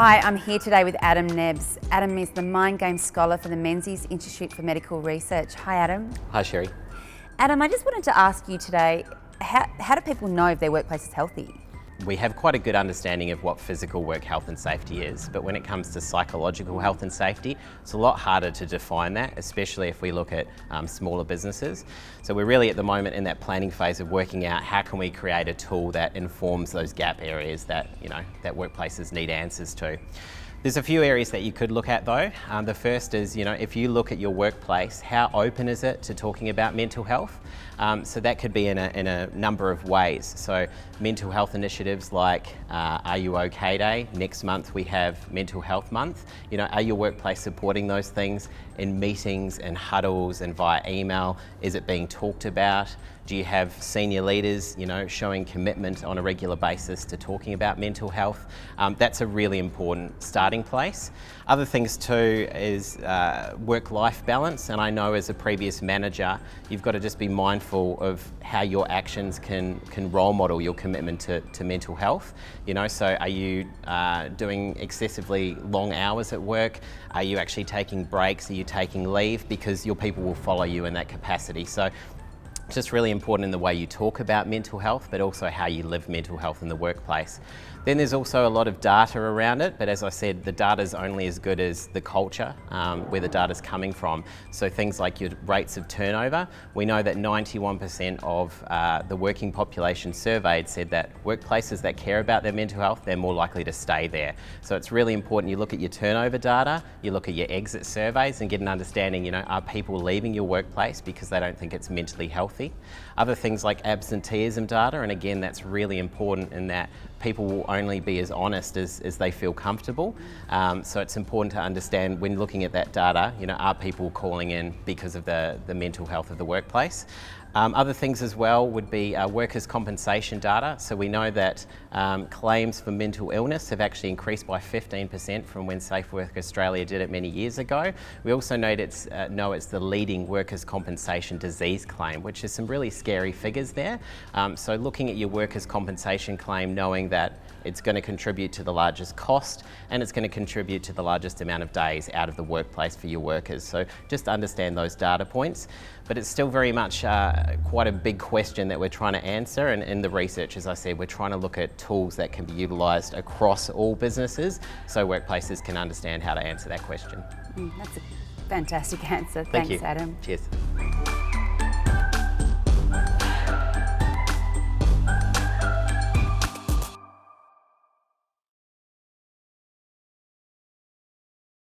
Hi, I'm here today with Adam Nebbs. Adam is the Mind Game Scholar for the Menzies Institute for Medical Research. Hi Adam. Hi Sherry. Adam, I just wanted to ask you today, how do people know if their workplace is healthy? We have quite a good understanding of what physical work health and safety is, but when it comes to psychological health and safety, it's a lot harder to define that, especially if we look at smaller businesses. So we're really at the moment in that planning phase of working out how can we create a tool that informs those gap areas that, that workplaces need answers to. There's a few areas that you could look at though. The first is, if you look at your workplace, how open is it to talking about mental health? So that could be in a number of ways. So mental health initiatives like Are You OK Day? Next month we have Mental Health Month. Are your workplace supporting those things in meetings and huddles and via email? Is it being talked about? Do you have senior leaders, showing commitment on a regular basis to talking about mental health? That's a really important starting place. Other things too is work-life balance, and I know as a previous manager, you've got to just be mindful of how your actions can role model your commitment to mental health. So are you doing excessively long hours at work? Are you actually taking breaks? Are you taking leave? Because your people will follow you in that capacity. So it's just really important in the way you talk about mental health, but also how you live mental health in the workplace. Then there's also a lot of data around it, but as I said, the data is only as good as the culture, where the data's coming from. So things like your rates of turnover, we know that 91% of the working population surveyed said that workplaces that care about their mental health, they're more likely to stay there. So it's really important you look at your turnover data, you look at your exit surveys and get an understanding, are people leaving your workplace because they don't think it's mentally healthy? Other things like absenteeism data, and again, that's really important in that people will only be as honest as they feel comfortable. So it's important to understand when looking at that data, are people calling in because of the mental health of the workplace? Other things as well would be workers' compensation data. So we know that claims for mental illness have actually increased by 15% from when Safe Work Australia did it many years ago. We also know it's the leading workers' compensation disease claim, which is some really scary figures there. So looking at your workers' compensation claim, knowing that it's going to contribute to the largest cost and it's going to contribute to the largest amount of days out of the workplace for your workers. So just understand those data points. But it's still very much quite a big question that we're trying to answer, and in the research, as I said, we're trying to look at tools that can be utilised across all businesses so workplaces can understand how to answer that question. That's a fantastic answer. Thank Thanks, you. Adam. Cheers.